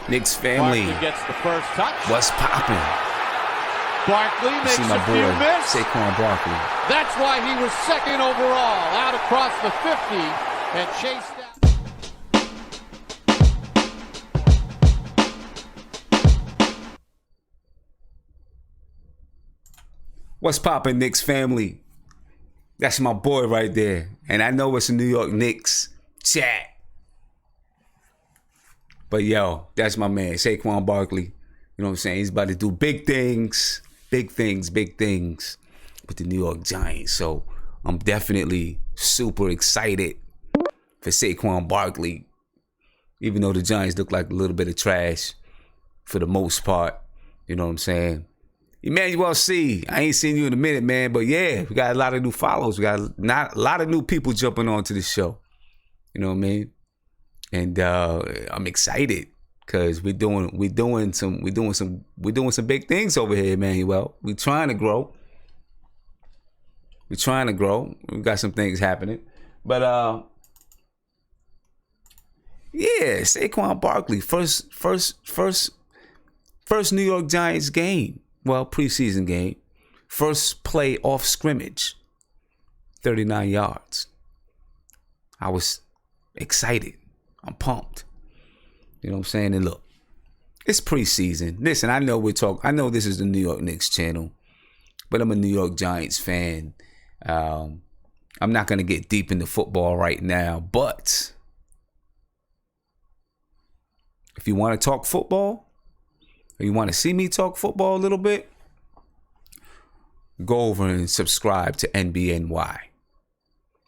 Knicks family, Barkley gets the first touch. what's poppin'? Barkley makes See my a boy, few miss. Saquon Barkley. That's why he was second overall, out across the 50 and chased down. What's poppin', Knicks family? That's my boy right there. And I know it's a New York Knicks chat. But yo, that's my man, Saquon Barkley. You know what I'm saying? He's about to do big things with the New York Giants. So I'm definitely super excited for Saquon Barkley. Even though the Giants look like a little bit of trash for the most part. You know what I'm saying? Emmanuel C. I ain't seen you in a minute, man. But yeah, we got a lot of new follows. We got a lot of new people jumping onto the show. You know what I mean? And I'm excited because we're doing some big things over here, Emmanuel. We're trying to grow. We got some things happening. But yeah, Saquon Barkley, first New York Giants game. Well, preseason game. First play off scrimmage. 39 yards. I was excited. I'm pumped. You know what I'm saying? And look, it's preseason. Listen, I know this is the New York Knicks channel, but I'm a New York Giants fan. I'm not going to get deep into football right now, but if you want to talk football, or you want to see me talk football a little bit, go over and subscribe to NBNY.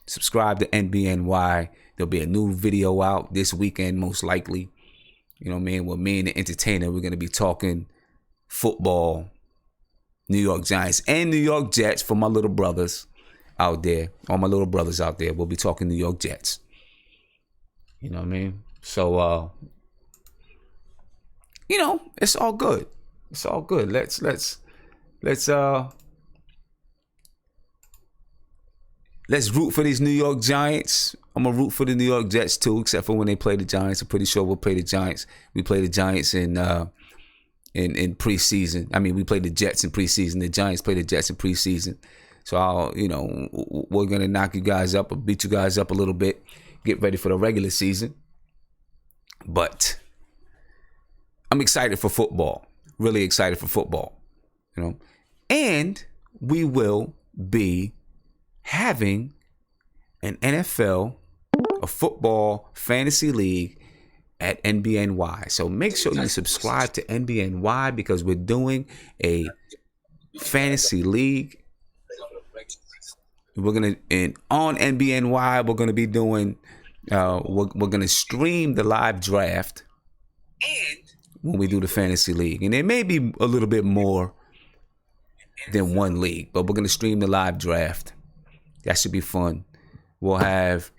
Subscribe to NBNY. There'll be a new video out this weekend, most likely. You know what I mean? With me and the entertainer, we're going to be talking football, New York Giants, and New York Jets for my little brothers out there. All my little brothers out there. We'll be talking New York Jets. You know what I mean? So, you know, it's all good. It's all good. Let's root for these New York Giants. I'm gonna root for the New York Jets too, except for when they play the Giants. I'm pretty sure we'll play the Giants. We play the Giants in preseason. I mean, we play the Jets in preseason. The Giants play the Jets in preseason. So we're gonna knock you guys up or beat you guys up a little bit. Get ready for the regular season. But I'm excited for football. Really excited for football. You know, and we will be having an NFL, a football fantasy league at NBNY. So make sure you subscribe to NBNY because we're doing a fantasy league. On NBNY, we're gonna be doing we're gonna stream the live draft when we do the fantasy league. And there may be a little bit more than one league, but we're gonna stream the live draft. That should be fun. We'll have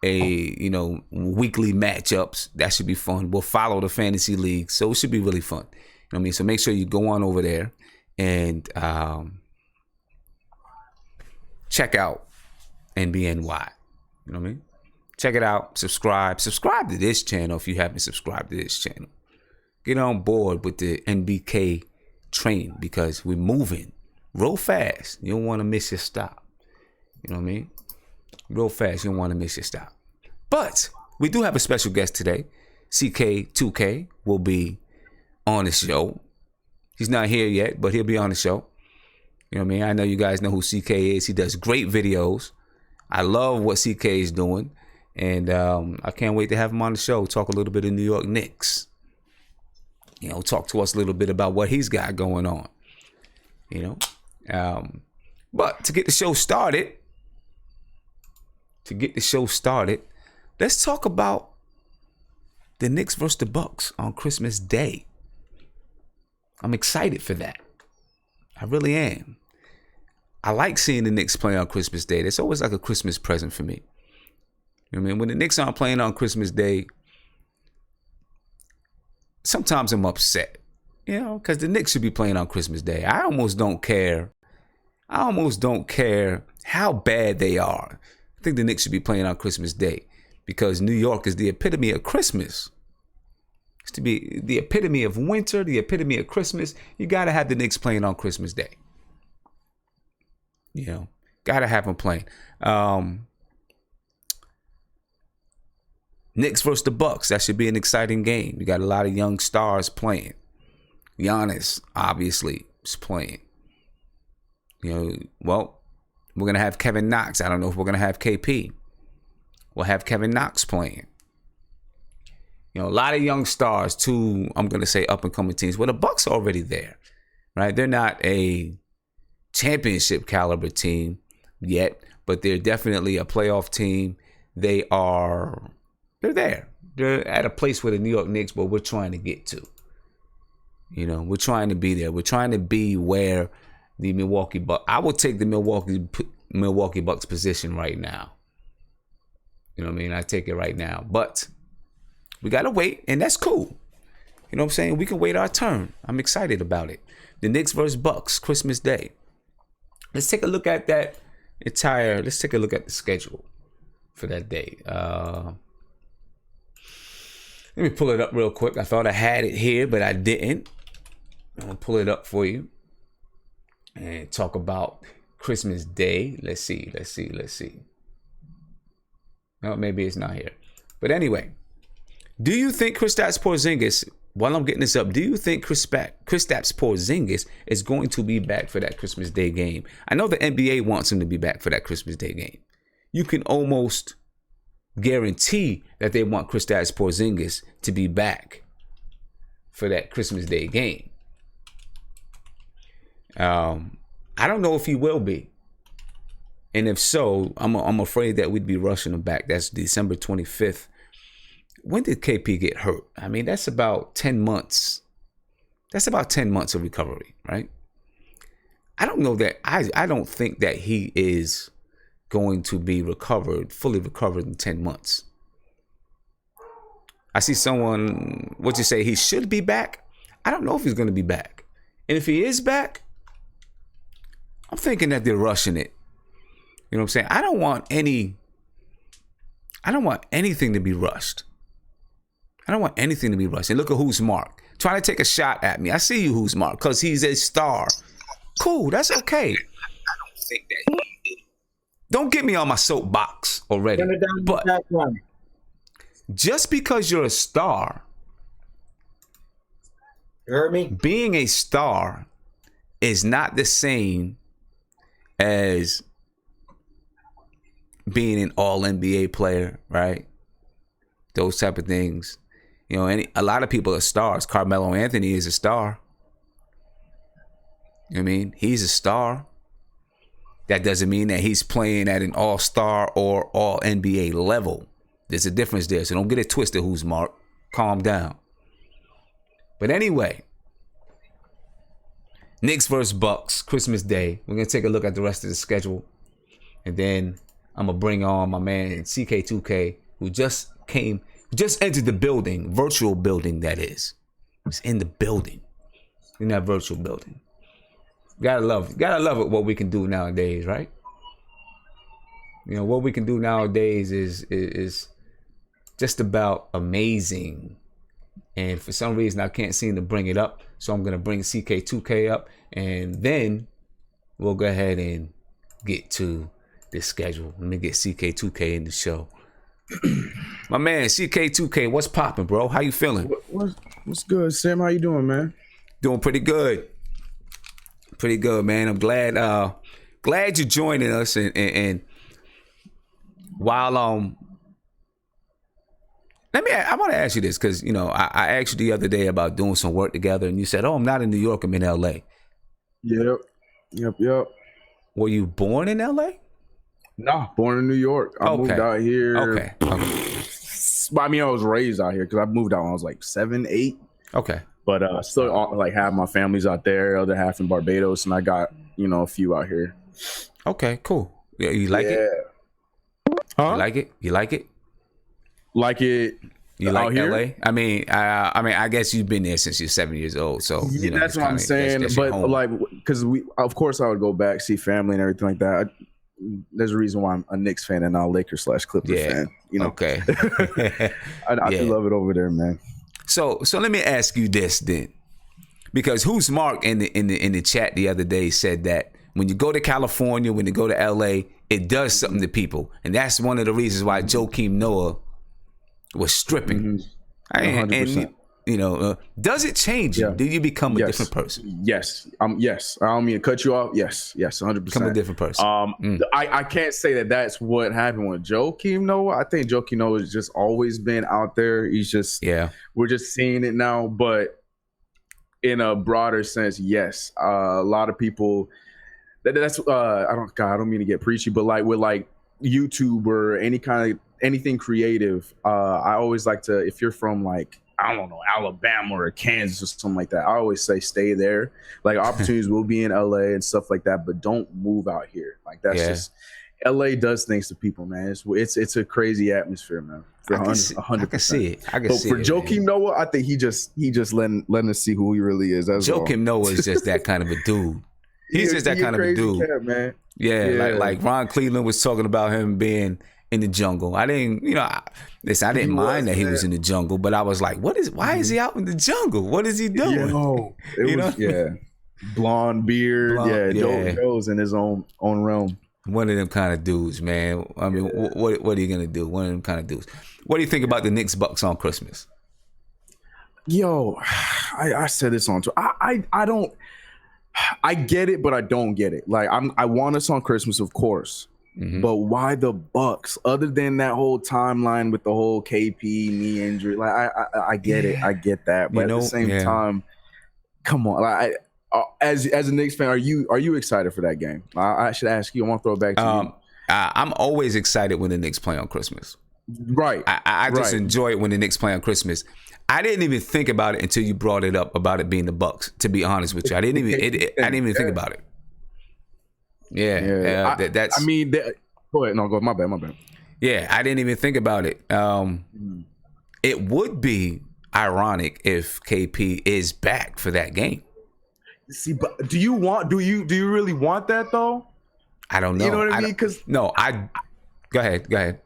weekly matchups. That should be fun. We'll follow the fantasy league. So it should be really fun. You know what I mean? So make sure you go on over there and check out NBNY. You know what I mean? Check it out. Subscribe. Subscribe to this channel if you haven't subscribed to this channel. Get on board with the NBK train because we're moving real fast. You don't want to miss your stop. You know what I mean? Real fast. You don't want to miss your stop. But we do have a special guest today. CK2K will be on the show. He's not here yet, but he'll be on the show. You know what I mean? I know you guys know who CK is. He does great videos. I love what CK is doing. And I can't wait to have him on the show. Talk a little bit of New York Knicks. You know, talk to us a little bit about what he's got going on. You know? But to get the show started, let's talk about the Knicks versus the Bucks on Christmas Day. I'm excited for that. I really am. I like seeing the Knicks play on Christmas Day. That's always like a Christmas present for me. You know what I mean? When the Knicks aren't playing on Christmas Day, sometimes I'm upset. You know, because the Knicks should be playing on Christmas Day. I almost don't care how bad they are. I think the Knicks should be playing on Christmas Day because New York is the epitome of Christmas. It's to be the epitome of winter, the epitome of Christmas. You got to have the Knicks playing on Christmas Day. You know, got to have them playing. Knicks versus the Bucks. That should be an exciting game. You got a lot of young stars playing. Giannis, obviously, is playing. You know, well, we're going to have Kevin Knox. I don't know if we're going to have KP. We'll have Kevin Knox playing. You know, a lot of young stars, too, I'm going to say up-and-coming teams. Well, the Bucks are already there, right? They're not a championship caliber team yet, but they're definitely a playoff team. They're there. They're at a place where the New York Knicks, where we're trying to get to. You know, we're trying to be there. We're trying to be where the Milwaukee Bucks. I would take the Milwaukee Bucks position right now. You know what I mean? I take it right now. But we got to wait, and that's cool. You know what I'm saying? We can wait our turn. I'm excited about it. The Knicks versus Bucks, Christmas Day. Let's take a look at let's take a look at the schedule for that day. Let me pull it up real quick. I thought I had it here, but I didn't. I'm going to pull it up for you and talk about Christmas Day. Let's see. No, maybe it's not here. But anyway, do you think Kristaps Porzingis, while I'm getting this up, do you think Kristaps Porzingis is going to be back for that Christmas Day game? I know the NBA wants him to be back for that Christmas Day game. You can almost guarantee that they want Kristaps Porzingis to be back for that Christmas Day game. I don't know if he will be. And if so, I'm afraid that we'd be rushing him back. That's December 25th. When did KP get hurt? I mean, that's about 10 months. That's about 10 months of recovery, right? I don't know that. I don't think that he is going to be fully recovered in 10 months. I see someone, what you say, he should be back? I don't know if he's going to be back. And if he is back, I'm thinking that they're rushing it. You know what I'm saying? I don't want anything to be rushed. I don't want anything to be rushed. And look at who's marked. Trying to take a shot at me. I see you, who's marked, because he's a star. Cool, that's okay. I don't think that he is. Don't get me on my soapbox already. But just because you're a star, you heard me? Being a star is not the same as being an all-NBA player, right? Those type of things. You know, a lot of people are stars. Carmelo Anthony is a star. You know what I mean? He's a star. That doesn't mean that he's playing at an all-star or all-NBA level. There's a difference there. So don't get it twisted, who's marked. Calm down. But anyway, Knicks versus Bucks, Christmas Day. We're going to take a look at the rest of the schedule. And then I'm going to bring on my man CK2K, who just entered the building, virtual building, that is. He's in the building, in that virtual building. Gotta love it, what we can do nowadays, right? You know, what we can do nowadays is just about amazing. And for some reason, I can't seem to bring it up. So I'm going to bring CK2K up. And then we'll go ahead and get to the schedule. Let me get CK2K in the show. My man, CK2K, what's popping, bro? How you feeling? What's good, Sam? How you doing, man? Doing pretty good. Pretty good, man. I'm glad you're joining us. And while I want to ask you this, because, you know, I asked you the other day about doing some work together, and you said, "Oh, I'm not in New York, I'm in LA." Yep. Were you born in LA? No, born in New York. I moved out here. Okay. I mean, I was raised out here because I moved out when I was like 7, 8. Okay. But still, like, half my family's out there, other half in Barbados, and I got, you know, a few out here. Okay, cool. Yeah, you like it? Huh? You like it? Like it. You like LA? I mean, I guess you've been there since you're 7 years old, so you know, that's what I'm saying. That's but like, because of course, I would go back, see family and everything like that. There's a reason why I'm a Knicks fan and not a Lakers/Clippers fan. You know, okay. I do love it over there, man. So let me ask you this then, because Who's Mark in the chat the other day said that when you go to California, when you go to LA, it does something to people, and that's one of the reasons why Joakim Noah was stripping. 100%. And does it change you? Do you become a different person? Yes. Yes. I don't mean to cut you off. Yes. 100%. Become a different person. I can't say that that's what happened with Joakim Noah. I think Joakim Noah has just always been out there. He's just we're just seeing it now, but in a broader sense, yes. A lot of people. That's I don't mean to get preachy, but like with like YouTube or anything creative, I always like to, if you're from like, I don't know, Alabama or Kansas or something like that, I always say stay there. Like opportunities will be in LA and stuff like that, but don't move out here. Like that's just LA does things to people, man. It's a crazy atmosphere, man. For 100%. I can see it. But for Joakim Noah, I think he just letting us see who he really is. Joakim Noah is just that kind of a dude. He's just that kind of a dude. Cat, man. Yeah, like Ron Cleveland was talking about him being in the jungle. I didn't mind that he was in the jungle, but I was like, why is he out in the jungle? What is he doing? Blonde beard. Joe's in his own realm. One of them kind of dudes, man. I mean, what are you gonna do? One of them kind of dudes. What do you think about the Knicks Bucks on Christmas? Yo, I said this on Twitter. I get it, but I don't get it. Like I want us on Christmas, of course. Mm-hmm. But why the Bucks? Other than that whole timeline with the whole KP knee injury, like I get it, I get that. But at the same time, come on. Like as a Knicks fan, are you excited for that game? I should ask you. I want to throw it back to you. I'm always excited when the Knicks play on Christmas. Right. I just enjoy it when the Knicks play on Christmas. I didn't even think about it until you brought it up about it being the Bucks. To be honest with you, I didn't even think about it. That's. I mean, go ahead. No, go. My bad. Yeah, I didn't even think about it. It would be ironic if KP is back for that game. See, but do you really want that though? I don't know. You know what I mean? Because go ahead.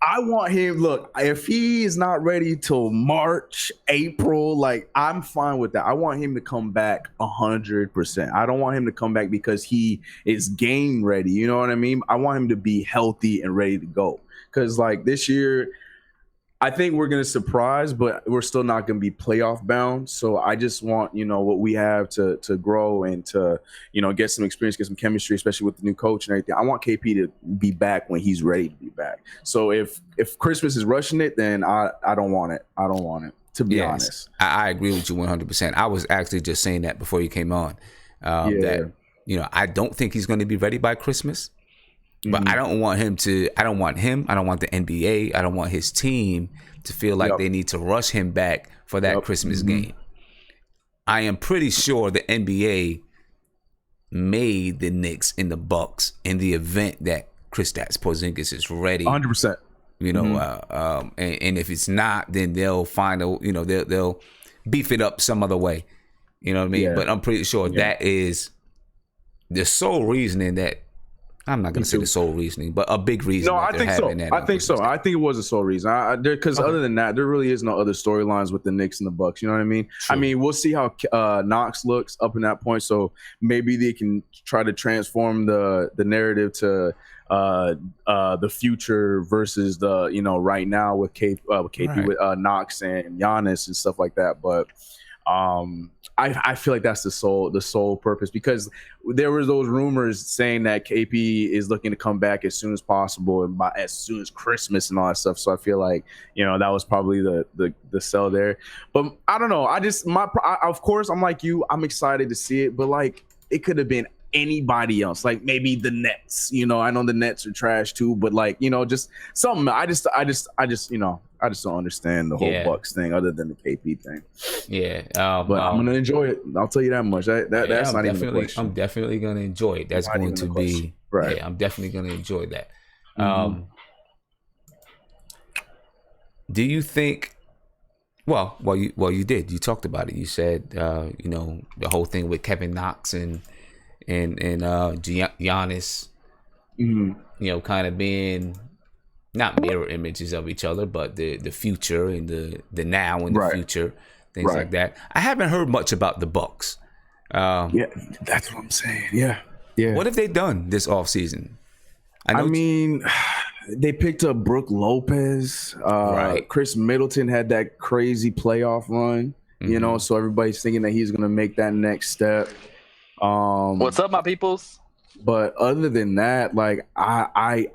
I want him. Look, if he is not ready till March, April, like I'm fine with that. I want him to come back 100%. I don't want him to come back because he is game ready. You know what I mean? I want him to be healthy and ready to go. Because like this year, I think we're gonna surprise, but we're still not gonna be playoff bound. So I just want what we have to grow and to get some experience, get some chemistry, especially with the new coach and everything. I want KP to be back when he's ready to be back. So if Christmas is rushing it, then I don't want it. I don't want it, to be honest. I agree with you 100%. I was actually just saying that before you came on. That I don't think he's going to be ready by Christmas. But I don't want him. I don't want the NBA. I don't want his team to feel like they need to rush him back for that Christmas game. I am pretty sure the NBA made the Knicks and the Bucks in the event that Kristaps Porzingis is ready. 100%. And if it's not, then they'll find they'll beef it up some other way. You know what I mean? Yeah. But I'm pretty sure that is the sole reasoning that. I'm not going to say the sole reasoning, but a big reason. No, I think so. I think it was a sole reason. Because other than that, there really is no other storylines with the Knicks and the Bucks. You know what I mean? True. I mean, we'll see how Knox looks up in that point. So maybe they can try to transform the narrative to the future versus the right now with KP with Knox and Giannis and stuff like that. But I feel like that's the sole purpose, because there was those rumors saying that KP is looking to come back as soon as possible and as soon as Christmas and all that stuff. So I feel like that was probably the sell there. But I don't know. Of course I'm like you. I'm excited to see it, but like it could have been anybody else, like maybe the Nets. I know the Nets are trash too, but like just something. I just don't understand the whole Bucks thing other than the KP thing. Yeah, but I'm gonna enjoy it. I'll tell you that much. That's not even a question. I'm definitely gonna enjoy it. That's going to be right. Yeah, I'm definitely gonna enjoy that. Do you think? Well, you did. You talked about it. You said, the whole thing with Kevin Knox and Giannis, kind of being not mirror images of each other, but the future and the now and the future, things like that. I haven't heard much about the Bucks. Yeah, that's what I'm saying. Yeah. What have they done this offseason? I mean, they picked up Brook Lopez. Chris Middleton had that crazy playoff run, you know, so everybody's thinking that he's going to make that next step. What's up, my peoples? But other than that, like, I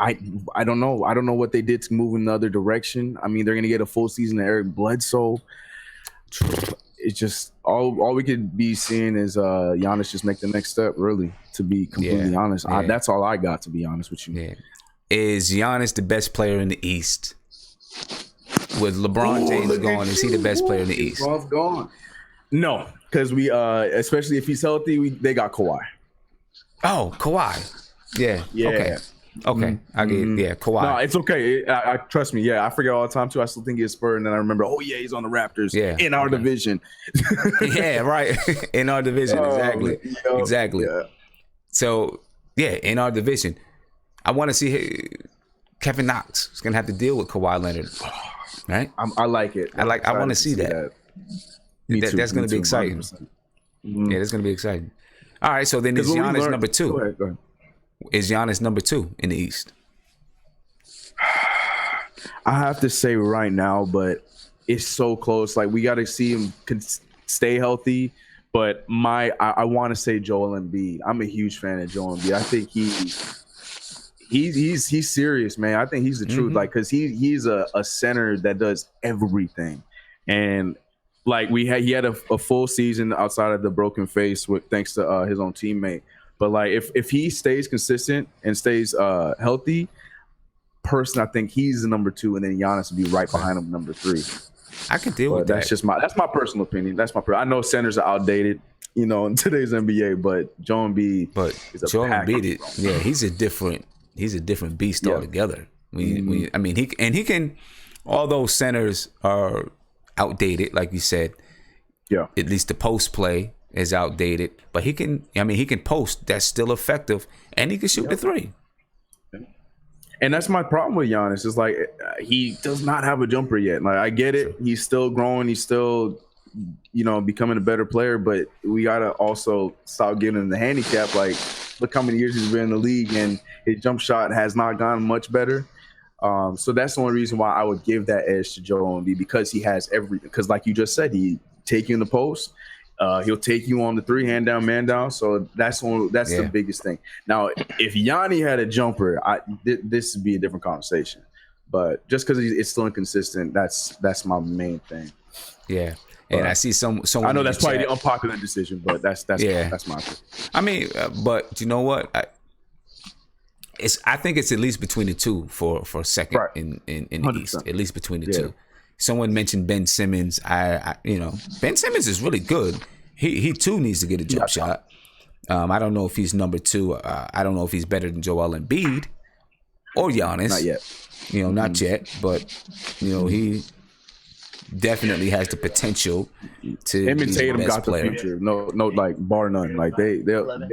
don't know. I don't know what they did to move in the other direction. I mean, they're going to get a full season of Eric Bledsoe. It's just all we could be seeing is Giannis just make the next step, really, to be completely honest. That's all I got, to be honest with you. Yeah. Is Giannis the best player in the East? With LeBron James gone, is he the best player in the East? LeBron's gone. No, because we especially if he's healthy, they got Kawhi. Oh, Kawhi. Yeah. Okay. I get it. Yeah, Kawhi. No, it's okay. I trust me. Yeah, I forget all the time too. I still think he's Spurs, and then I remember, oh yeah, he's on the Raptors. Yeah, in our division. Yeah, right. In our division, exactly. Yeah. So yeah, in our division, I want to see Kevin Knox is gonna have to deal with Kawhi Leonard, right? I like it. I want to see that. That's gonna be exciting. Yeah, that's gonna be exciting. All right, so then is Giannis number 2? Go ahead. Is Giannis number 2 in the East? I have to say right now, but it's so close. Like, we got to see him stay healthy. But I want to say Joel Embiid. I'm a huge fan of Joel Embiid. I think he's serious, man. I think he's the truth. Like, because he's a center that does everything, and like he had a full season outside of the broken face thanks to his own teammate. But like if he stays consistent and stays healthy, I think he's the number 2, and then Giannis will be right behind him, number 3. I can deal with that. That's my personal opinion. I know centers are outdated, you know, in today's NBA, but Joel Embiid. But Joel Embiid, he's a different beast altogether. I mean, he can. Although centers are outdated, like you said, at least the post play is outdated, but he can post, that's still effective, and he can shoot the 3. And that's my problem with Giannis. It's like he does not have a jumper yet. Like, I get it, he's still growing, he's still, you know, becoming a better player, but we gotta also stop giving him the handicap. Like, look how many years he's been in the league, and his jump shot has not gotten much better. So that's the only reason why I would give that edge to Joel Embiid, because he has because like you just said, he take you in the post, he'll take you on the 3, hand down, man down. So that's the biggest thing. Now, if Yanni had a jumper, this would be a different conversation. But just because it's still inconsistent, that's my main thing. Yeah. And I see someone. I know that's probably the unpopular decision, but that's my opinion. I mean, but you know what? I think it's at least between the 2 for second in the East. At least between the 2. Someone mentioned Ben Simmons. Ben Simmons is really good. He too needs to get a jump shot. I don't know if he's number 2. I don't know if he's better than Joel Embiid or Giannis. Not yet. Not yet. But he definitely has the potential to him and be Tatum the best got player. the future. No, like bar none. Like they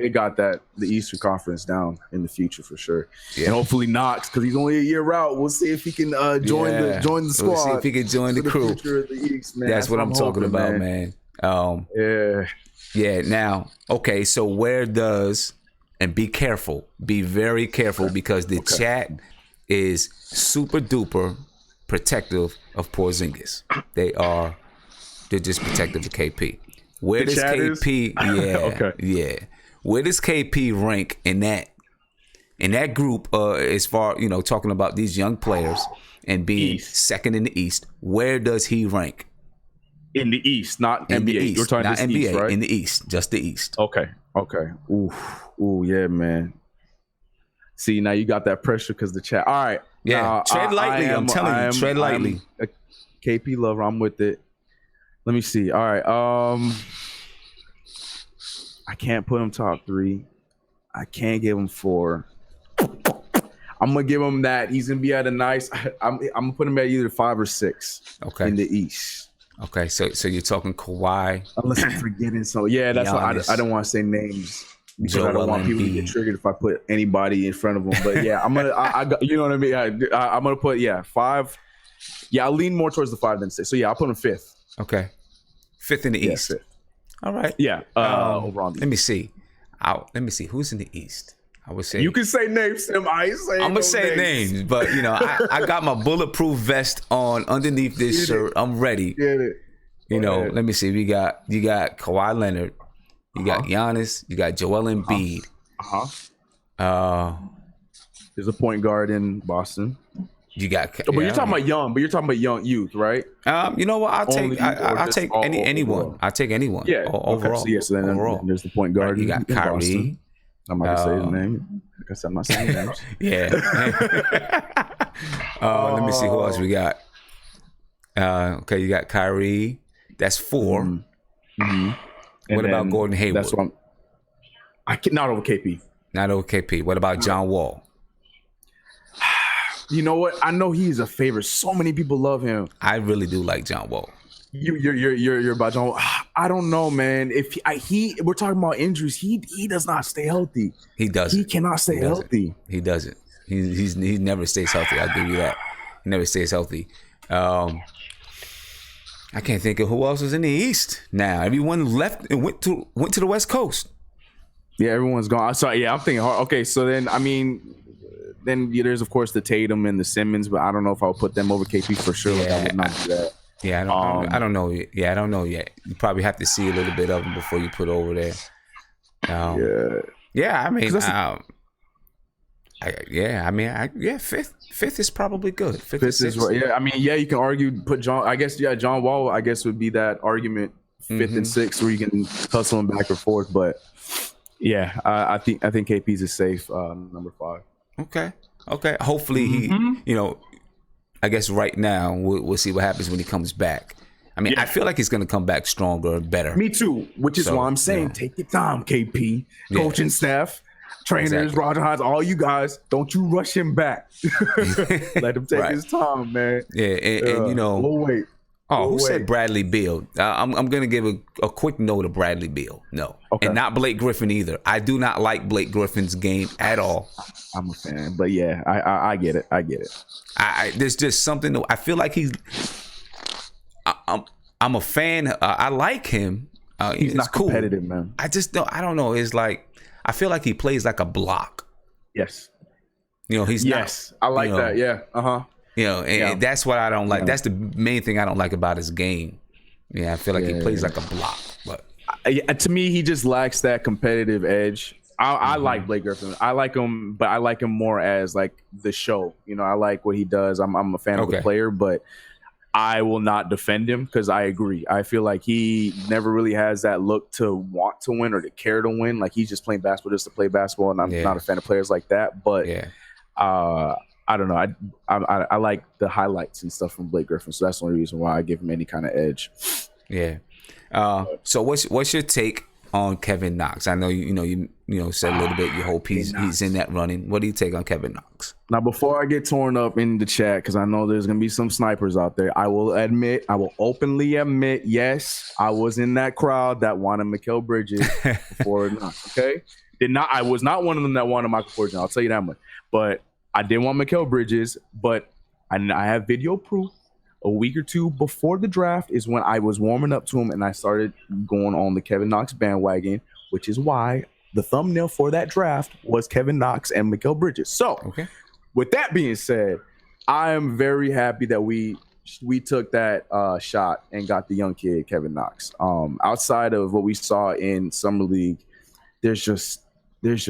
got the Eastern Conference down in the future for sure. Yeah. And hopefully Knox, because he's only a year out. We'll see if he can join the squad. We'll see if he can join the crew. Of the East, man. That's what I'm talking about, man. Yeah. Now, okay. So where does, and be careful, be very careful, because the chat is super duper protective of Porzingis. They're just protective of KP. Where does KP? Where does KP rank in that group? As far talking about these young players and being second in the East, where does he rank? In the East, not in NBA. The East, you're talking not NBA, East, right? In the East, just the East. Okay. Ooh, yeah, man. See, now you got that pressure because the chat. All right. Yeah, tread lightly. I'm telling you, tread lightly. KP lover, I'm with it. Let me see. All right. I can't put him top 3. I can't give him 4. I'm gonna give him that. He's gonna be at a nice. I'm gonna put him at either 5 or 6. Okay. In the East. Okay, so you're talking Kawhi. Unless I'm forgetting. So yeah, that's why I don't want to say names. because I don't want people to get triggered if I put anybody in front of them. But yeah, I'm gonna, you know what I mean. I'm gonna put 5. Yeah, I'll lean more towards the 5 than 6. So yeah, I'll put him 5th. Okay, 5th in the East. 5th. All right. Yeah. Overall. Let me see. Let me see who's in the East. I would say you can say names, Tim. I'm gonna say names, but you know, I got my bulletproof vest on underneath this shirt. I'm ready. Get it. You know, let me see. You got Kawhi Leonard. You got Giannis. You got Joel Embiid. There's a point guard in Boston. You got. But you're talking about young. But you're talking about young youth, right? You know what? I'll take anyone. I'll take anyone. Yeah. Overall. Okay. So then overall. There's the point guard. You got Kyrie. Boston. I'm not gonna say his name. I guess I'm not saying names. Yeah. Let me see who else we got. Okay, you got Kyrie. That's 4. Mm-hmm. What about Gordon Hayward? That's what not over KP. Not over KP. What about John Wall? You know what? I know he's a favorite. So many people love him. I really do like John Wall. You're about John Wall. I don't know, man. If we're talking about injuries, he does not stay healthy. He doesn't. He cannot stay healthy. He doesn't. He never stays healthy. I'll give you that. He never stays healthy. I can't think of who else was in the East now. Everyone left and went to the West Coast. Yeah, everyone's gone. Sorry, yeah, I'm thinking hard. Okay, so then there's of course the Tatum and the Simmons, but I don't know if I'll put them over KP for sure. Like I would not do that. Yeah, I don't know. Yeah, I don't know yet. You probably have to see a little bit of them before you put over there. Yeah, I mean, fifth is probably good. Fifth is right. Yeah, I mean, yeah, you can argue put John. I guess John Wall. I guess would be that argument 5th and 6th where you can hustle him back and forth. But yeah, I think KP's is safe. Number 5. Okay. Hopefully he, I guess right now we'll see what happens when he comes back. I mean, I feel like he's going to come back stronger and better. Me too, which is why I'm saying take your time, KP, coaching staff, trainers, Roger Hines, all you guys. Don't you rush him back. Let him take his time, man. Yeah, and we'll wait. Who said Bradley Beal? I'm going to give a quick note of Bradley Beal. No. Okay. And not Blake Griffin either. I do not like Blake Griffin's game at all. I'm a fan. But yeah, I get it. There's just something. I feel like I'm a fan. I like him. He's not cool. Competitive, man. I don't know. It's like, I feel like he plays like a block. Yes. He's not. Yes. I like that. Yeah. And that's what I don't like. That's the main thing I don't like about his game. Yeah, I feel like he plays like a block. But to me, he just lacks that competitive edge. I like Blake Griffin. I like him, but I like him more as like the show. I like what he does. I'm a fan of the player, but I will not defend him because I agree. I feel like he never really has that look to want to win or to care to win. Like he's just playing basketball just to play basketball, and I'm not a fan of players like that. But I don't know. I like the highlights and stuff from Blake Griffin, so that's the only reason why I give him any kind of edge. Yeah. So what's your take on Kevin Knox? I know you said a little bit. You hope he's in that running. What do you take on Kevin Knox? Now, before I get torn up in the chat, because I know there's gonna be some snipers out there, I will openly admit, yes, I was in that crowd that wanted Mikal Bridges before Knox. Okay, I was not one of them that wanted Michael Porter. I'll tell you that much. But I did want Mikal Bridges, but I have video proof. A week or two before the draft is when I was warming up to him and I started going on the Kevin Knox bandwagon, which is why the thumbnail for that draft was Kevin Knox and Mikal Bridges. So with that being said, I am very happy that we took that shot and got the young kid, Kevin Knox. Outside of what we saw in Summer League, there's just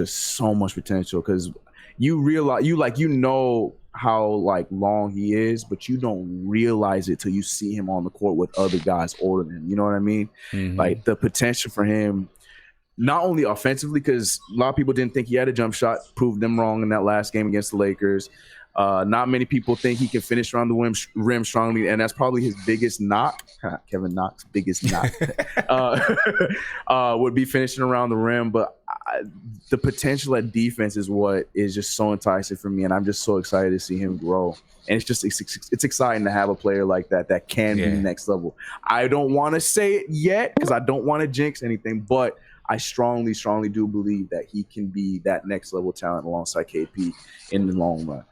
so much potential because you realize how like long he is, but you don't realize it till you see him on the court with other guys older than him. You know what I mean? Like the potential for him, not only offensively, because a lot of people didn't think he had a jump shot, proved them wrong in that last game against the Lakers. Not many people think he can finish around the rim strongly, and that's probably his biggest knock. Kevin Knox, biggest knock would be finishing around the rim. But the potential at defense is what is just so enticing for me, and I'm just so excited to see him grow. And it's exciting to have a player like that can be next level. I don't want to say it yet because I don't want to jinx anything, but I strongly do believe that he can be that next level talent alongside KP in the long run.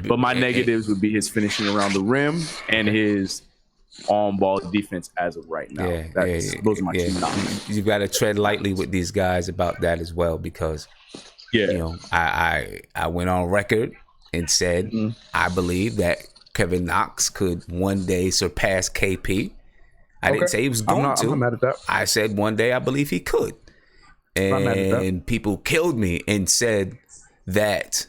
But my negatives would be his finishing around the rim and his on-ball defense as of right now. Those are my two knocks. You got to tread lightly with these guys about that as well, because I went on record and said I believe that Kevin Knox could one day surpass KP. I didn't say he was going to. I'm not mad at that. I said one day I believe he could. And people killed me and said that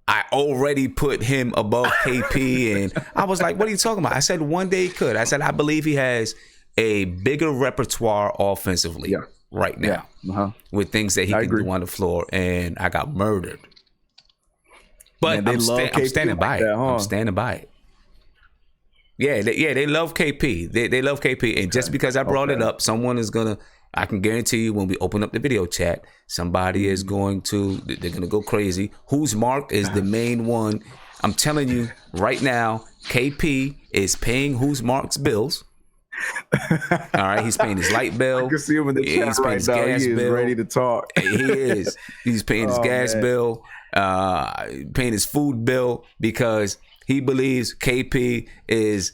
I already put him above KP. And I was like, what are you talking about? I said one day he could. I said I believe he has a bigger repertoire offensively right now with things that he can do on the floor. And I got murdered. But I'm standing by it. I'm standing by it. They love KP. They love KP. And just because I brought it up, someone is going to, I can guarantee you when we open up the video chat, somebody is going to, they're going to go crazy. Whose Mark is the main one? I'm telling you right now, KP is paying Whose Mark's bills. All right, he's paying his light bill. I can see him in the chat right now. He is ready to talk. He is. He's paying his gas bill, paying his food bill, because he believes KP is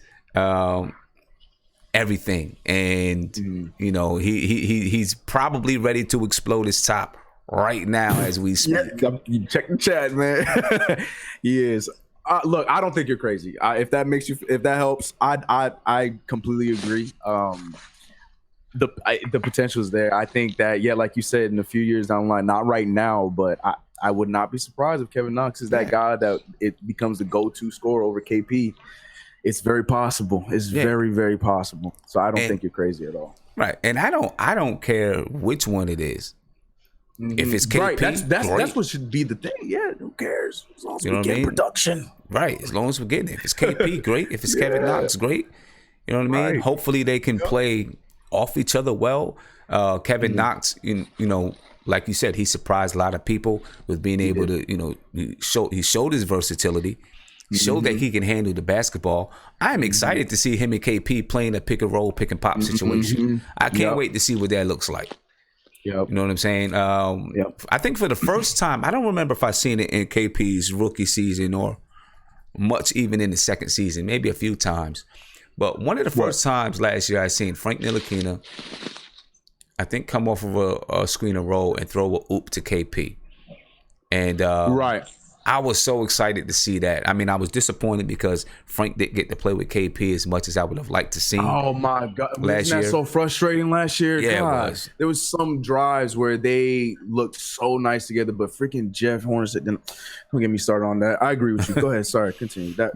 everything, and you know he's probably ready to explode his top right now as we speak. You check the chat, man. He is. Look, I don't think you're crazy. If that helps, I completely agree. The potential is there. I think that like you said, in a few years down the line, not right now, but I would not be surprised if Kevin Knox is that guy that it becomes the go-to scorer over KP. It's very possible. It's very, very possible. So I don't think you're crazy at all. Right. And I don't care which one it is. If it's KP, right. That's what should be the thing. Yeah, who cares? As long as we get production. Right. As long as we're getting it. If it's KP, great. If it's Kevin Knox, great. You know what I mean? Right. Hopefully they can play off each other well. Kevin Knox, you know, like you said, he surprised a lot of people with being able to, you know, he showed his versatility. He showed that he can handle the basketball. I'm excited to see him and KP playing a pick and roll, pick and pop situation. I can't wait to see what that looks like. You know what I'm saying? I think for the first time, I don't remember if I've seen it in KP's rookie season or much even in the second season, maybe a few times. But one of the first times last year I seen Frank Ntilikina, I think, come off of a screen and roll and throw a oop to KP. And I was so excited to see that. I mean, I was disappointed because Frank didn't get to play with KP as much as I would have liked to see. Oh my God. Wasn't that so frustrating last year? Yeah, God. It was. There was some drives where they looked so nice together, but freaking Jeff Hornacek didn't. Don't get me started on that. I agree with you. Go ahead. Sorry, continue. That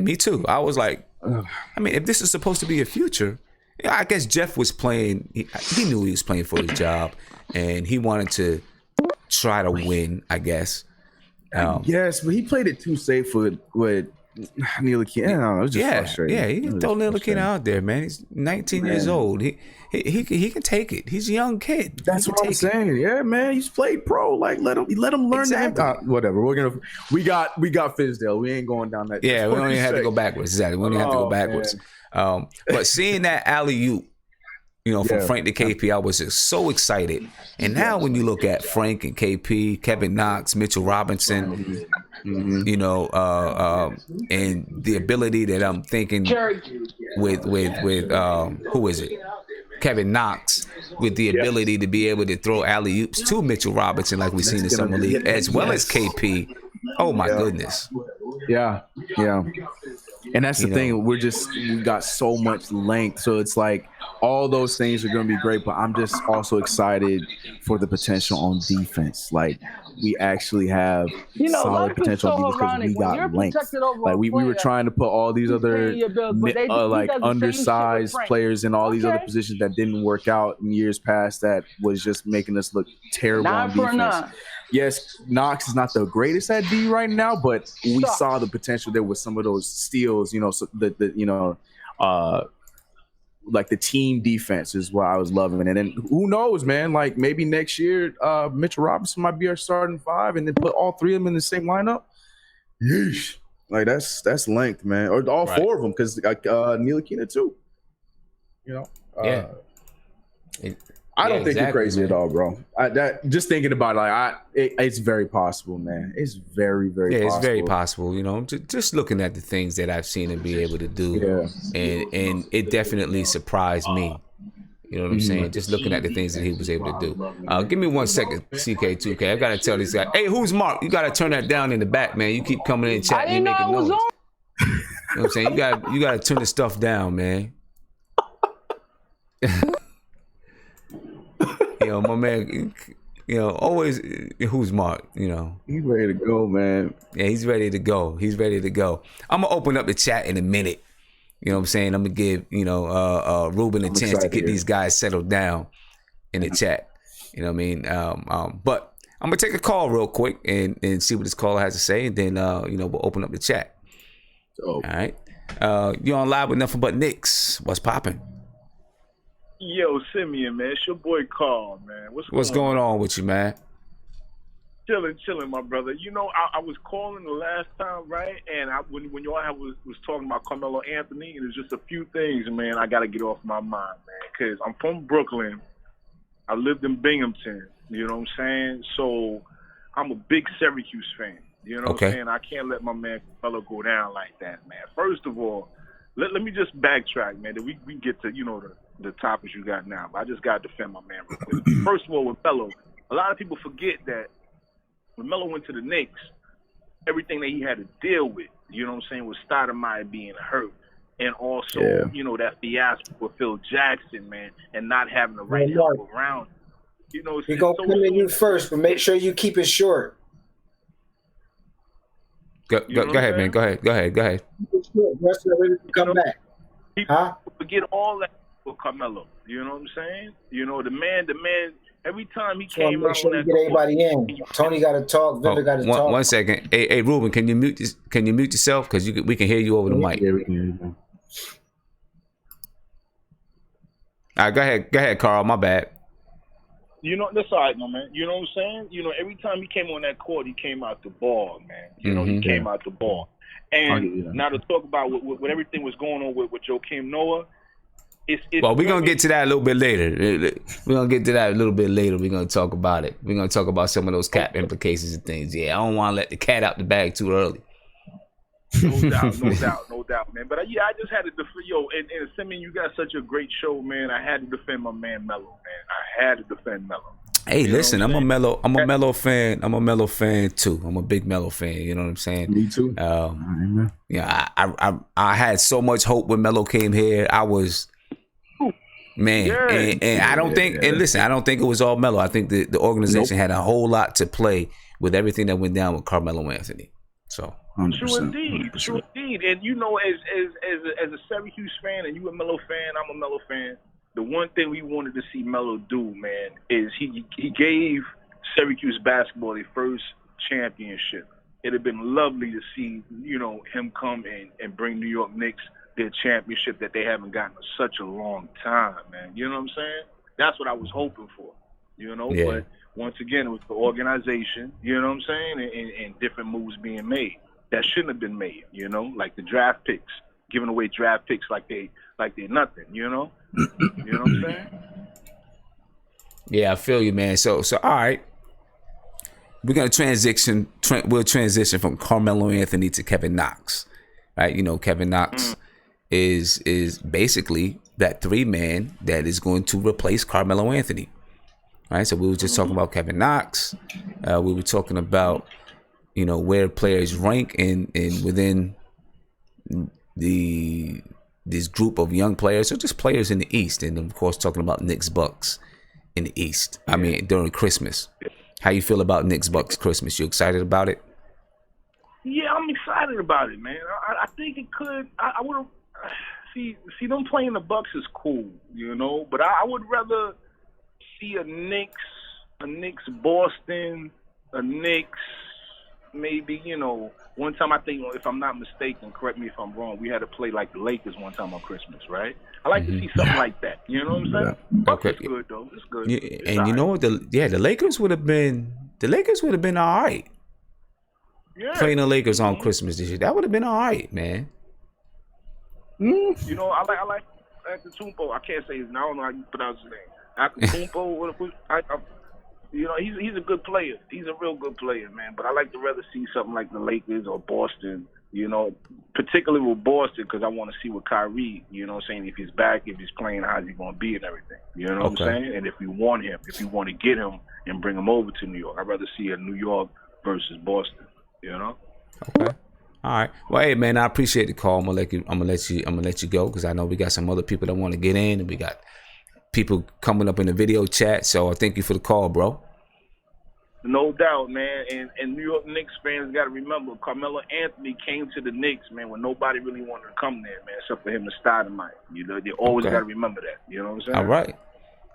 me too. I was like, I mean, if this is supposed to be a future, I guess Jeff was playing. He knew he was playing for his job, and he wanted to try to win, I guess. Yes, but he played it too safe with Ntilikina. It was just frustrating. Yeah, he can throw Ntilikina out there, man. He's 19 years old. He can take it. He's a young kid. That's what I'm saying. Yeah, man. He's played pro. Like let him learn that. Whatever. We got Fizdale. We ain't going down that. Yeah, we don't even have to go backwards. Exactly. We don't even have to go backwards. But seeing that alley-oop, you know, from Frank to KP, I was just so excited. And now when you look at Frank and KP, Kevin Knox, Mitchell Robinson, you know, and the ability that I'm thinking with who is it? Kevin Knox, with the ability to be able to throw alley-oops to Mitchell Robinson like we've seen in Summer League, as well as KP. Oh my goodness. Yeah. And that's the thing. We got so much length. So it's like all those things are going to be great, but I'm just also excited for the potential on defense. Like we actually have solid potential on defense because we got length. Like we were trying to put all these other like undersized players in all these other positions that didn't work out in years past. That was just making us look terrible on defense. Yes, Knox is not the greatest at D right now, but we saw the potential there with some of those steals. You know, so like the team defense is what I was loving. And then who knows, man? Like maybe next year, Mitchell Robinson might be our starting five, and then put all three of them in the same lineup. Yeesh. Like that's length, man. Or all four of them, because Ntilikina too. You know. I don't think you're crazy at all, bro. Just thinking about it, it's very possible, man. It's very, very possible. It's very possible. You know, just looking at the things that I've seen him be able to do, and it definitely surprised me. You know what I'm saying? Just looking at the things that he was able to do. Give me 1 second, CK2K. I gotta tell this guy, hey, who's Mark? You gotta turn that down in the back, man. You keep coming in and chatting, you making noise. You know what I'm saying? You gotta turn the stuff down, man. You know, my man, you know, always, who's Mark, you know. He's ready to go, man. Yeah, he's ready to go. He's ready to go. I'm going to open up the chat in a minute. You know what I'm saying? I'm going to give, you know, Ruben a chance to get these guys settled down in the chat. You know what I mean? But I'm going to take a call real quick and see what this caller has to say. And then, you know, we'll open up the chat. All right. You're on live with Nothing But Knicks. What's popping? Yo, Simeon, man, it's your boy Carl, man. What's going on with you, man? Chilling, my brother. You know, I was calling the last time, right? And when y'all was talking about Carmelo Anthony, there's just a few things, man, I got to get off my mind, man. Because I'm from Brooklyn. I lived in Binghamton, you know what I'm saying? So I'm a big Syracuse fan. You know what I'm saying? I can't let my man Carmelo go down like that, man. First of all, let me just backtrack, man, that we get to, you know, the topics you got now. But I just got to defend my man real quick. First of all, with Melo, a lot of people forget that when Melo went to the Knicks, everything that he had to deal with, you know what I'm saying, was Stoudemire being hurt. And also, you know, that fiasco with Phil Jackson, man, and not having the right help around. You know, we're going to come to you first, but make sure you keep it short. Go ahead, man. Go ahead. Rest of it, come back. People forget all that for Carmelo. You know what I'm saying? You know, the man, every time he came out on that get everybody in. Tony got to talk. Vinder got to talk. 1 second. Hey, Ruben, can you mute this? Can you mute yourself? Because we can hear you over the mic. All right, go ahead, Carl. My bad. You know, that's all right, my man. You know what I'm saying? You know, every time he came on that court, he came out the ball, man. You know, he came out the ball. And now to talk about what everything was going on with Joakim Noah, well, we're going to get to that a little bit later. We're going to get to that a little bit later. We're going to talk about it. We're going to talk about some of those cap implications and things. Yeah, I don't want to let the cat out the bag too early. No doubt, man. But I just had to defend, and Simeon, you got such a great show, man. I had to defend my man Melo, man. I had to defend Melo. Hey, listen, I'm a Melo fan. I'm a Melo fan too. I'm a big Melo fan. You know what I'm saying? Me too. Yeah, I had so much hope when Melo came here. I was, man, and I don't think. And listen, I don't think it was all Melo. I think the organization had a whole lot to play with everything that went down with Carmelo Anthony. So. 100%, True indeed. 100%. True indeed. And you know, as a Syracuse fan, and you a Melo fan, I'm a Melo fan. The one thing we wanted to see Melo do, man, is he gave Syracuse basketball their first championship. It'd have been lovely to see, you know, him come and bring New York Knicks their championship that they haven't gotten in such a long time, man. You know what I'm saying? That's what I was hoping for, you know. Yeah. But once again, it was the organization, you know what I'm saying, and different moves being made that shouldn't have been made, you know, like the draft picks, giving away draft picks like they're nothing, you know. You know what I'm saying? Yeah, I feel you, man. So all right. We're gonna transition. We'll transition from Carmelo Anthony to Kevin Knox, right? You know, Kevin Knox is basically that 3-man that is going to replace Carmelo Anthony, right? So we were just talking about Kevin Knox. We were talking about, you know, where players rank in within this group of young players, or just players in the East, and of course talking about Knicks Bucks in the East. I mean, during Christmas. How you feel about Knicks Bucks Christmas? You excited about it? Yeah, I'm excited about it, man. I think it could. I would have see them playing the Bucks is cool, you know. But I would rather see a Knicks Boston, a Knicks maybe, you know. One time, I think, if I'm not mistaken, correct me if I'm wrong, we had to play like the Lakers one time on Christmas, right? I like to see something like that. You know what I'm saying? Okay. It's good though. It's good. Yeah, it's and you know what? The Lakers would have been all right. Yeah. Playing the Lakers on Christmas this year, that would have been all right, man. You know, I like the Tumpo. I can't say his name. I don't know how you pronounce his name. Antetokounmpo, he's a good player. He's a real good player, man. But I like to rather see something like the Lakers or Boston, particularly with Boston, because I want to see what Kyrie, saying, if he's back, if he's playing, how's he going to be and everything. You know what I'm saying? And if we want to get him and bring him over to New York, I'd rather see a New York versus Boston, Okay. All right. Well, hey man, I appreciate the call. I'm gonna let you go because I know we got some other people that want to get in, and we got people coming up in the video chat. So I thank you for the call, bro. No doubt, man. And New York Knicks fans got to remember, Carmelo Anthony came to the Knicks, man, when nobody really wanted to come there, man, except for him to start him. They always got to remember that. You know what I'm saying?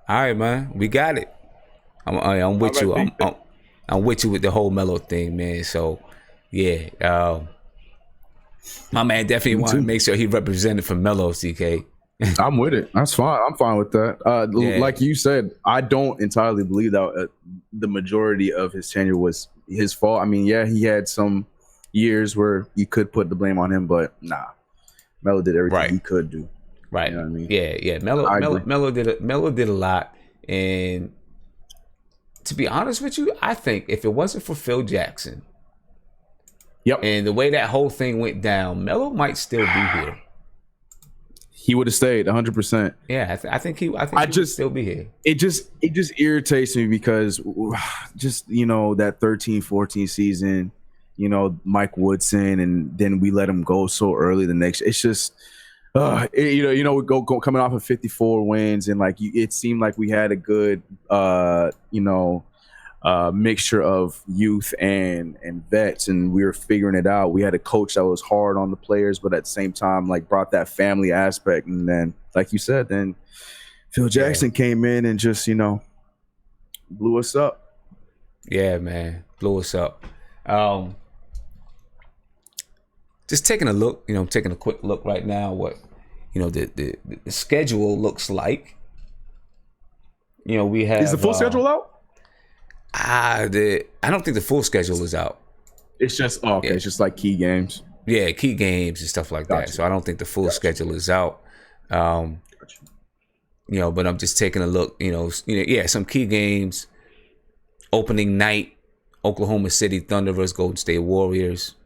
All right, man. We got it. I'm with you. I'm with you with the whole Melo thing, man. So yeah. My man definitely want to make sure he represented for Melo, CK. I'm with it. That's fine. I'm fine with that. Like you said, I don't entirely believe that the majority of his tenure was his fault. I mean, yeah, he had some years where you could put the blame on him, but nah, Melo did everything he could do. Right. You know what I mean? Yeah. Melo did a lot, and to be honest with you, I think if it wasn't for Phil Jackson, and the way that whole thing went down, Melo might still be here. He would have stayed 100%. Yeah, I think he would still be here. It just irritates me because just that 13-14 season, Mike Woodson, and then we let him go so early the next. It's just we go coming off of 54 wins, and it seemed like we had a good mixture of youth and vets, and we were figuring it out. We had a coach that was hard on the players, but at the same time, brought that family aspect. And then, like you said, then Phil Jackson came in and just, blew us up. Yeah, man, blew us up. Just taking a look, taking a quick look right now, what, the schedule looks like. We have. Is the full schedule out? I don't think the full schedule is out. It's just it's just like key games. Yeah, key games and stuff like that. So I don't think the full schedule is out. But I'm just taking a look. Some key games. Opening night, Oklahoma City Thunder versus Golden State Warriors.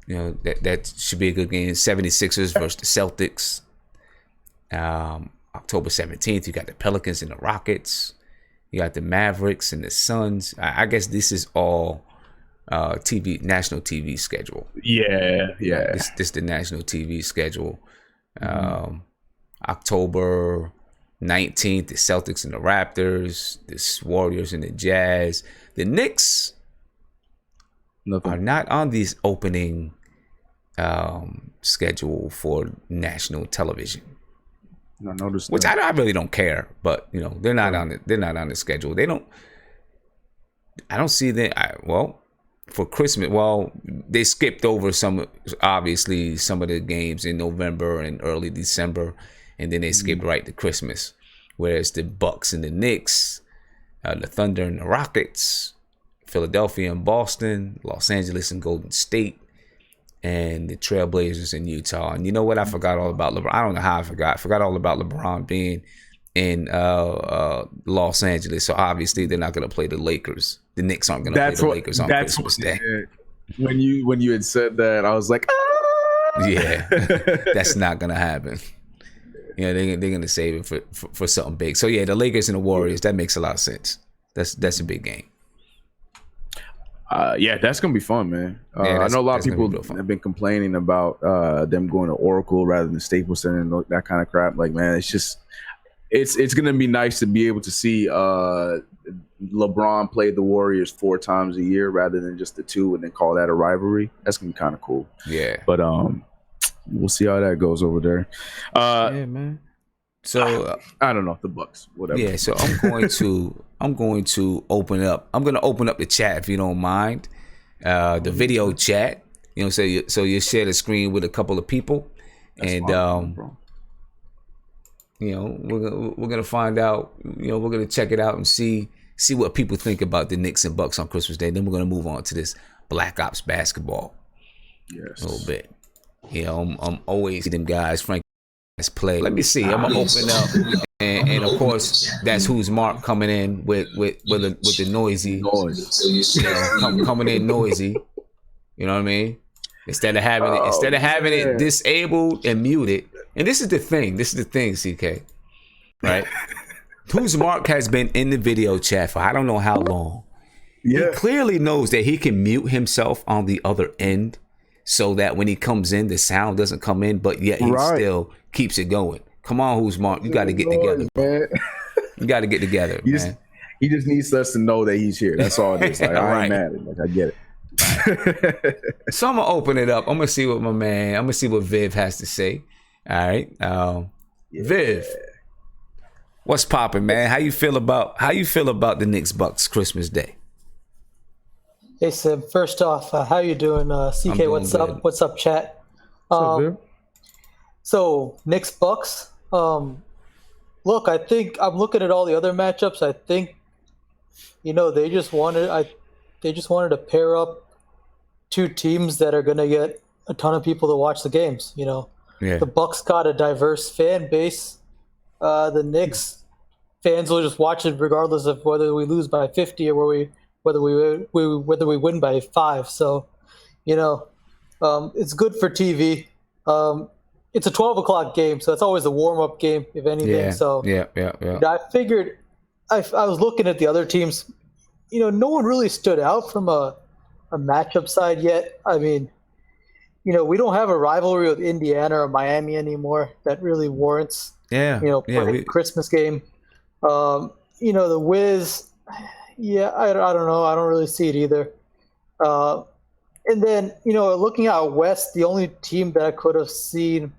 That should be a good game. 76ers versus the Celtics. October 17th, you got the Pelicans and the Rockets. You got the Mavericks and the Suns. I guess this is all national TV schedule. Yeah. This the national TV schedule. October 19th, the Celtics and the Raptors, the Warriors and the Jazz. The Knicks are not on this opening schedule for national television. I noticed which I really don't care, but they're not on it. They're not on the schedule. They don't. I don't see them. For Christmas, they skipped over some of the games in November and early December, and then they skipped right to Christmas. Whereas the Bucks and the Knicks, the Thunder and the Rockets, Philadelphia and Boston, Los Angeles and Golden State, and the Trailblazers in Utah. And you know what? I forgot all about LeBron. I don't know how I forgot. I forgot all about LeBron being in Los Angeles. So obviously they're not going to play the Lakers. The Knicks aren't going to play the Lakers on Christmas Day. When you had said that, I was like, yeah, that's not going to happen. They're going to save it for something big. So yeah, the Lakers and the Warriors, that makes a lot of sense. That's a big game. That's gonna be fun, man. I know a lot of people have been complaining about them going to Oracle rather than Staples Center and that kind of crap. Man, it's gonna be nice to be able to see LeBron play the Warriors 4 times a year rather than just the 2, and then call that a rivalry. That's gonna be kind of cool. Yeah, but we'll see how that goes over there. Yeah, man. So I don't know, the Bucks, whatever. Yeah, so I'm going to open up. I'm going to open up the chat if you don't mind, the video chat. So you share the screen with a couple of people, and we're gonna find out. We're gonna check it out and see what people think about the Knicks and Bucks on Christmas Day. Then we're gonna move on to this Black Ops basketball. Yes, a little bit. I'm always them guys, Frank. has played. Let me see. I'm gonna open up, and of course that's who's Mark coming in with the noisy, coming in noisy. You know what I mean? Instead of having it disabled and muted. And this is the thing, CK. Right? Who's Mark has been in the video chat for I don't know how long. Yeah. He clearly knows that he can mute himself on the other end so that when he comes in, the sound doesn't come in, but yet he still keeps it going. Come on, who's Mark? You got to get together, man. You got to get together, man. He just needs us to know that he's here. That's all it is. Like, I ain't mad at him. Like, I get it. So I'm gonna open it up. I'm gonna see what Viv has to say. All right, Viv, what's popping, man? How you feel about the Knicks Bucks Christmas Day? Hey Sim, first off, how you doing? CK, what's good. up? What's up, chat? So Knicks Bucks. Look, I think I'm looking at all the other matchups. I think, they just wanted to pair up two teams that are going to get a ton of people to watch the games. The Bucks got a diverse fan base. The Knicks fans will just watch it regardless of whether we lose by 50 or whether we win by 5. So, it's good for TV. It's a 12 o'clock game, so it's always a warm-up game, if anything. Yeah, so yeah. I figured I was looking at the other teams. No one really stood out from a matchup side yet. I mean, we don't have a rivalry with Indiana or Miami anymore that really warrants, playing a Christmas game. The Wiz, I don't know. I don't really see it either. And then, looking out west, the only team that I could have seen,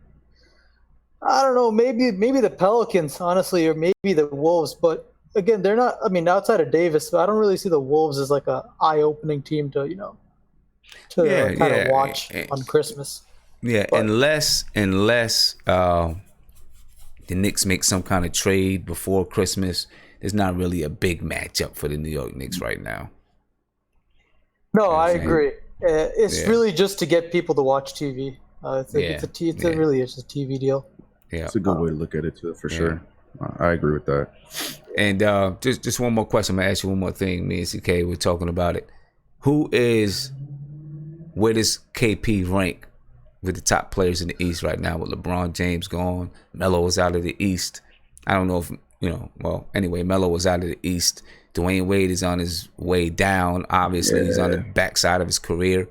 I don't know, maybe the Pelicans, honestly, or maybe the Wolves. But again, they're not. I mean, outside of Davis, I don't really see the Wolves as like a eye-opening team to kind of watch on Christmas. Yeah, but unless the Knicks make some kind of trade before Christmas, there's not really a big matchup for the New York Knicks right now. No, I agree. It's really just to get people to watch TV. Really it's a TV deal. Yeah, it's a good way to look at it too, for sure. I agree with that. And just one more question. I'm gonna ask you one more thing. Me and CK were talking about it. Where does KP rank with the top players in the East right now? With LeBron James gone, Melo is out of the East. I don't know if anyway, Melo was out of the East. Dwayne Wade is on his way down. Obviously, he's on the backside of his career.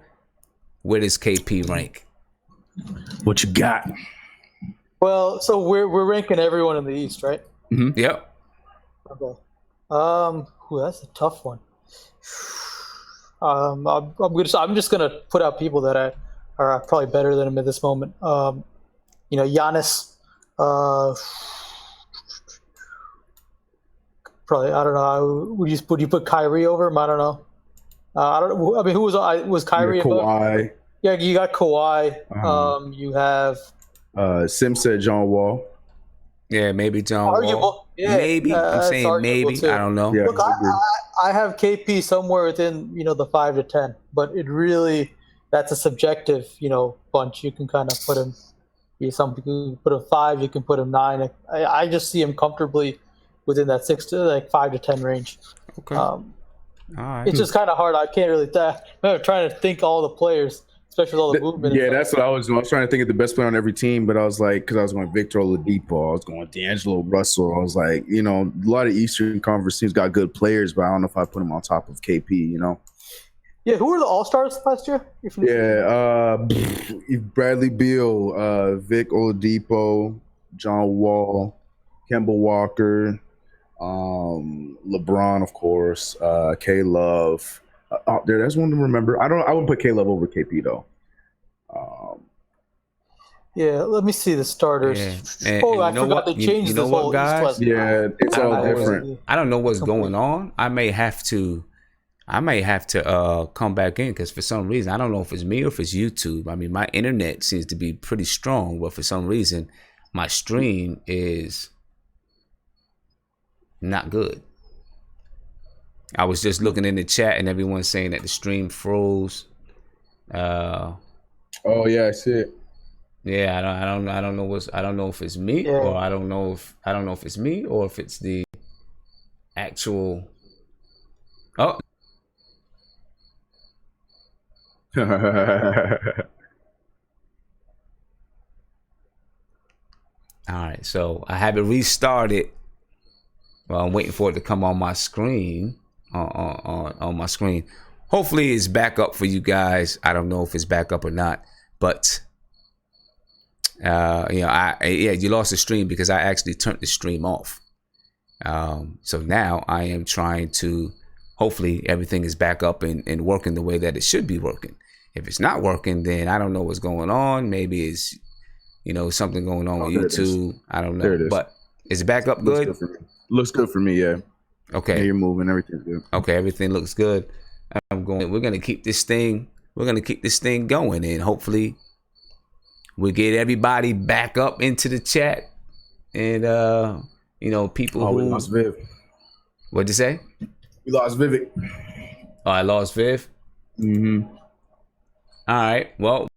Where does KP rank? What you got? Well, so we're ranking everyone in the East, right? Mm-hmm. Yep. Okay. That's a tough one. I'm just gonna put out people that are probably better than him at this moment. Giannis. Probably, I don't know. Would you put Kyrie over him? I don't know. I don't know. I mean, who was Kyrie? Kawhi. Yeah, you got Kawhi. You have. Sim said John Wall. Yeah, maybe John Wall. Yeah, maybe. I'm saying maybe. Too. I don't know. Yeah, look, I have KP somewhere within the 5 to 10, but it really that's a subjective bunch. You can kind of put him. Some people put him 5. You can put him 9. I just see him comfortably within that 5 to 10 range. Okay. All right. It's just kind of hard. I can't really. I'm trying to think all the players, especially with all the movement. Yeah, that's what I was doing. I was trying to think of the best player on every team, but I was like, because I was going Victor Oladipo, I was going D'Angelo Russell. I was like, a lot of Eastern Conference teams got good players, but I don't know if I put them on top of KP. Yeah, who were the All-Stars last year? Bradley Beal, Vic Oladipo, John Wall, Kemba Walker. LeBron, of course, K-Love. There's one to remember. I wouldn't put K-Love over KP though. Let me see the starters. Yeah. I forgot they changed the whole guys? Yeah, it's all different. I don't know what's going on. I may have to come back in because for some reason, I don't know if it's me or if it's YouTube. I mean, my internet seems to be pretty strong, but for some reason, my stream is not good. I was just looking in the chat and everyone's saying that the stream froze. Oh yeah, I see it. Yeah, I don't know I don't know if it's me or I don't know if it's me or if it's the actual. Oh. All right, so I have it restarted. Well, I'm waiting for it to come on my screen. On my screen. Hopefully, it's back up for you guys. I don't know if it's back up or not, but you lost the stream because I actually turned the stream off. So now I am trying to. Hopefully, everything is back up and working the way that it should be working. If it's not working, then I don't know what's going on. Maybe it's something going on with YouTube. I don't know. But is it back up good? Looks good for me, yeah. Okay. Yeah, you're moving, everything's good. Okay, everything looks good. We're gonna keep this thing going, and hopefully we get everybody back up into the chat. And people we lost Viv. What'd you say? We lost Vivek. Oh, I lost Viv? Mm-hmm. All right. Well,